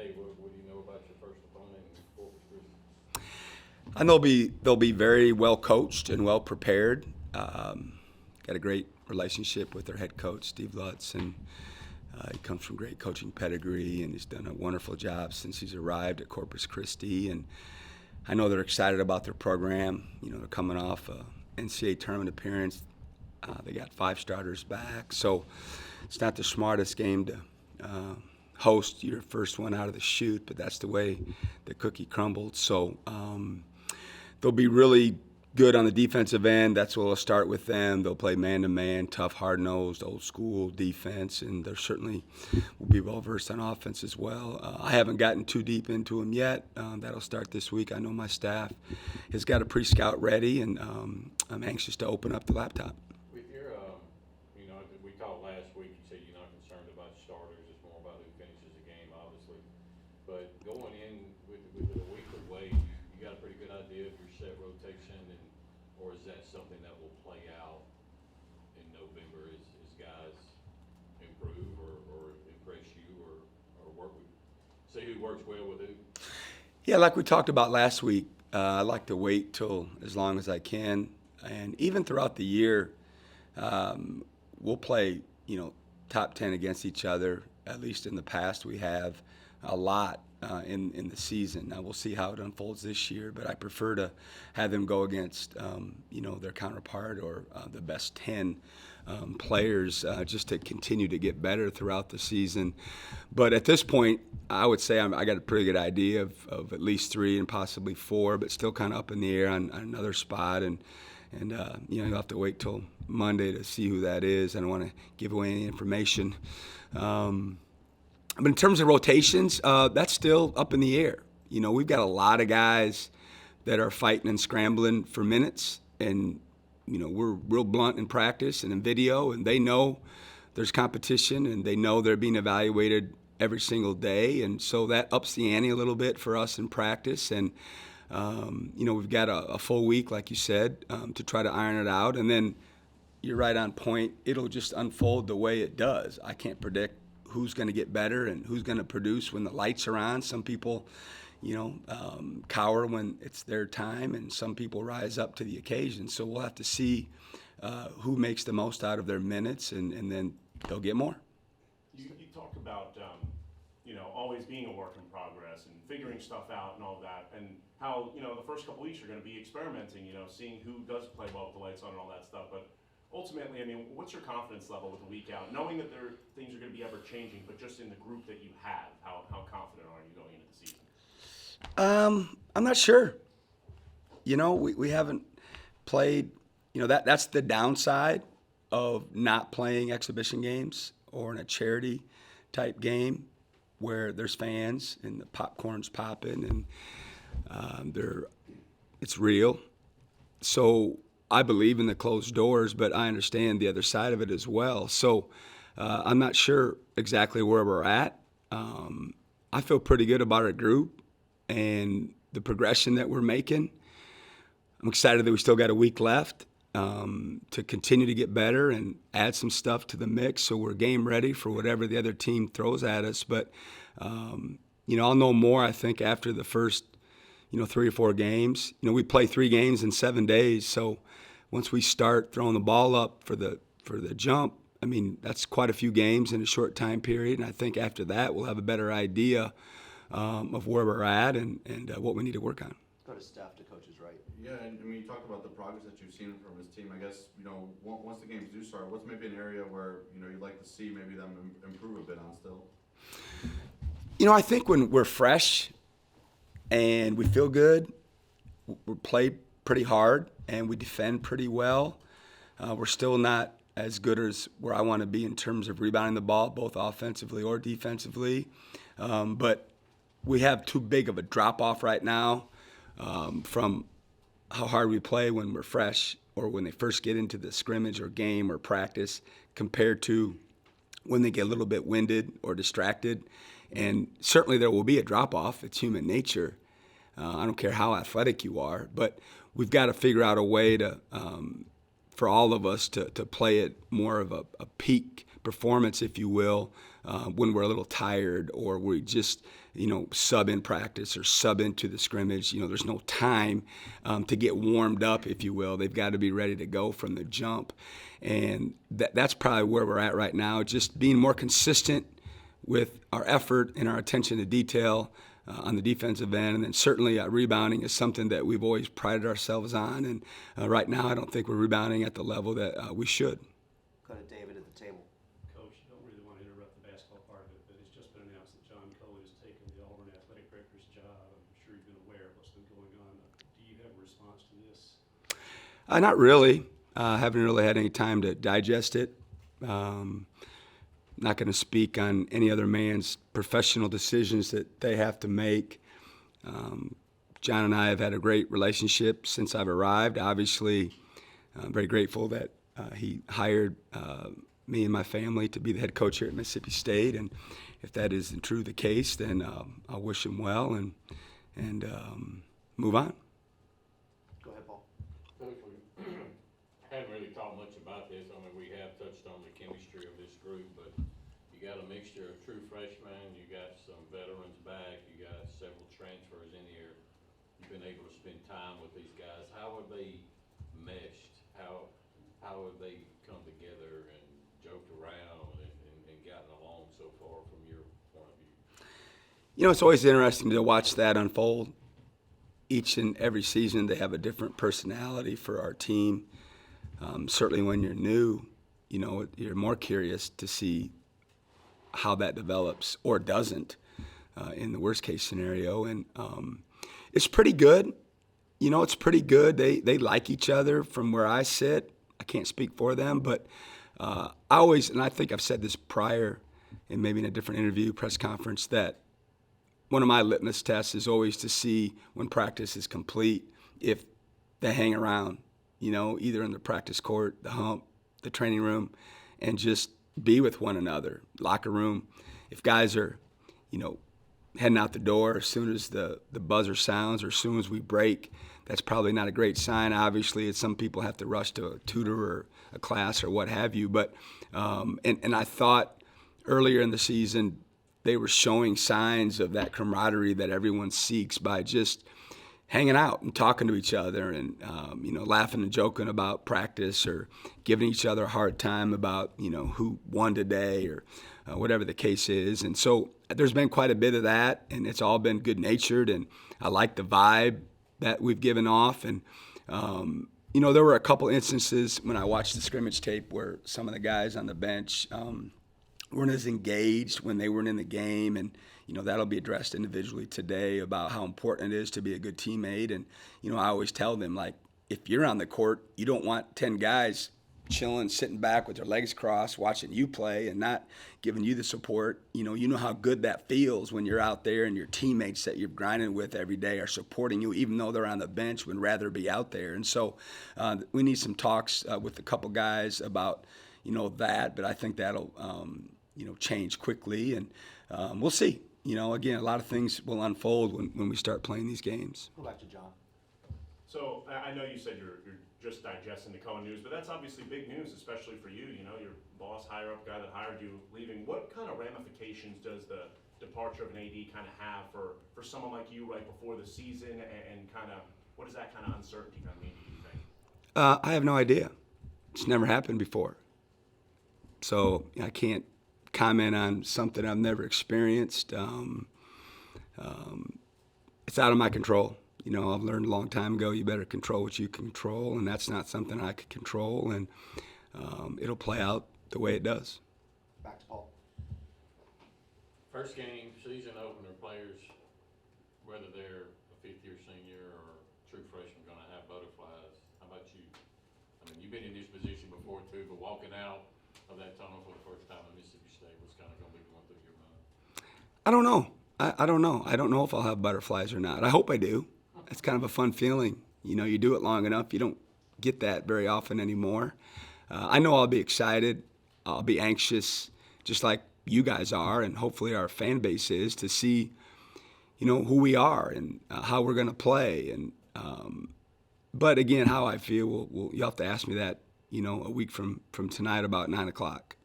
today. What do you know about your first opponent in Corpus Christi? And they'll be very well coached and well prepared. Got a great relationship with their head coach, Steve Lutz, and he comes from great coaching pedigree, and he's done a wonderful job since he's arrived at Corpus Christi. And I know they're excited about their program. They're coming off a NCAA tournament appearance. They got 5 starters back, so it's not the smartest game to host your first one out of the chute, but that's the way the cookie crumbled. So they'll be really good on the defensive end. That's what we'll start with them. They'll play man-to-man, tough, hard-nosed, old-school defense, and they're certainly will be well-versed on offense as well. I haven't gotten too deep into them yet. That'll start this week. I know my staff has got a pre-scout ready, and I'm anxious to open up the laptop. With your, we talked last week, you said you're not concerned about starters. It's more about who finishes the game, obviously. But going in with a week away, you got a pretty good idea of your set rotation, or is that something that will play out in November as guys improve or impress you or work with, see who works well with who? Yeah, like we talked about last week, I like to wait till as long as I can. And even throughout the year, we'll play, top 10 against each other. At least in the past, we have a lot in the season. Now we'll see how it unfolds this year, but I prefer to have them go against, their counterpart or the best 10 players just to continue to get better throughout the season. But at this point, I would say I got a pretty good idea of at least 3 and possibly 4, but still kind of up in the air on another spot. And you'll have to wait till Monday to see who that is. I don't want to give away any information. But in terms of rotations, that's still up in the air. We've got a lot of guys that are fighting and scrambling for minutes, and we're real blunt in practice and in video, and they know there's competition, and they know they're being evaluated every single day, and so that ups the ante a little bit for us in practice. And we've got a full week, like you said, to try to iron it out, and then you're right on point. It'll just unfold the way it does. I can't predict who's going to get better and who's going to produce when the lights are on. Some people, cower when it's their time, and some people rise up to the occasion. So we'll have to see who makes the most out of their minutes, and then they'll get more. You talked about, always being a work in progress and figuring stuff out and all that, and how, the first couple weeks you're going to be experimenting, seeing who does play well with the lights on and all that stuff. But ultimately, what's your confidence level with the week out, knowing that things are going to be ever changing, but just in the group that you have, how confident are you going into the season? I'm not sure. We haven't played. That's the downside of not playing exhibition games or in a charity type game where there's fans and the popcorn's popping and it's real. So I believe in the closed doors, but I understand the other side of it as well. So I'm not sure exactly where we're at. I feel pretty good about our group and the progression that we're making. I'm excited that we still got a week left to continue to get better and add some stuff to the mix so we're game ready for whatever the other team throws at us. But, I'll know more, I think, after the first, 3 or 4 games. We play 3 games in 7 days, so once we start throwing the ball up for the jump, that's quite a few games in a short time period. And I think after that, we'll have a better idea of where we're at and what we need to work on. Go to staff to coaches, right? Yeah, and you talked about the progress that you've seen from his team. I guess, once the games do start, what's maybe an area where, you'd like to see maybe them improve a bit on still? I think when we're fresh and we feel good, we play pretty hard and we defend pretty well. We're still not as good as where I want to be in terms of rebounding the ball, both offensively or defensively. But we have too big of a drop-off right now from how hard we play when we're fresh or when they first get into the scrimmage or game or practice compared to when they get a little bit winded or distracted. And certainly there will be a drop-off. It's human nature. I don't care how athletic you are, but we've got to figure out a way to, for all of us to play at more of a peak performance, if you will, when we're a little tired or we just, sub in practice or sub into the scrimmage. There's no time to get warmed up, if you will. They've got to be ready to go from the jump. And that's probably where we're at right now, just being more consistent with our effort and our attention to detail on the defensive end. And then certainly rebounding is something that we've always prided ourselves on. And right now I don't think we're rebounding at the level that we should. Go to David at the table. Coach, I don't really want to interrupt the basketball part of it, but it's just been announced that John Coley has taken the Auburn athletic director's job. I'm sure you've been aware of what's been going on. Do you have a response to this? Not really. Haven't really had any time to digest it. Not going to speak on any other man's professional decisions that they have to make. John and I have had a great relationship since I've arrived. Obviously, I'm very grateful that he hired me and my family to be the head coach here at Mississippi State. And if that isn't true the case, then I'll wish him well and move on. Go ahead, Paul. Coach, we haven't really talked much about this. I mean, we have touched on the chemistry of this group, but you got a mixture of true freshmen, you got some veterans back, you got several transfers in here. You've been able to spend time with these guys. How have they meshed? How have they come together and joked around and gotten along so far from your point of view? It's always interesting to watch that unfold. Each and every season they have a different personality for our team. Certainly when you're new, you're more curious to see how that develops or doesn't in the worst case scenario. And it's pretty good. It's pretty good. They like each other from where I sit. I can't speak for them, but I always, and I think I've said this prior and maybe in a different interview, press conference, that one of my litmus tests is always to see when practice is complete if they hang around, either in the practice court, the hump, the training room, and just be with one another. Locker room, if guys are, heading out the door as soon as the buzzer sounds or as soon as we break, that's probably not a great sign. Obviously, some people have to rush to a tutor or a class or what have you. But and I thought earlier in the season they were showing signs of that camaraderie that everyone seeks by just hanging out and talking to each other and laughing and joking about practice or giving each other a hard time about who won today or whatever the case is. And so there's been quite a bit of that, and it's all been good-natured, and I like the vibe that we've given off. And there were a couple instances when I watched the scrimmage tape where some of the guys on the bench weren't as engaged when they weren't in the game, and that'll be addressed individually today about how important it is to be a good teammate. And I always tell them, like, if you're on the court, you don't want 10 guys chilling, sitting back with their legs crossed, watching you play and not giving you the support. You know how good that feels when you're out there and your teammates that you're grinding with every day are supporting you, even though they're on the bench, would rather be out there. And so we need some talks with a couple guys about that, but I think that'll change quickly, and we'll see. Again, a lot of things will unfold when we start playing these games. Go back to John. So I know you said you're just digesting the Cohen news, but that's obviously big news, especially for you. Your boss, higher up guy that hired you, leaving. What kind of ramifications does the departure of an AD kind of have for someone like you right before the season, and kind of what does that kind of uncertainty kind of mean to you, think? I have no idea. It's never happened before, so I can't comment on something I've never experienced. It's out of my control. I've learned a long time ago, you better control what you can control, and that's not something I could control, and it'll play out the way it does. Back to Paul. First game, season opener, players, whether they're a fifth-year senior or true freshman, going to have butterflies. How about you? I mean, you've been in this position before too, but walking out of that tunnel for the first time in Mississippi State, what's kind of going to be going through your mind? I don't know. I don't know. I don't know if I'll have butterflies or not. I hope I do. It's kind of a fun feeling. You do it long enough, you don't get that very often anymore. I know I'll be excited. I'll be anxious, just like you guys are, and hopefully our fan base is, to see, who we are and how we're going to play. And but again, how I feel, you'll have to ask me that, a week from tonight about 9 o'clock.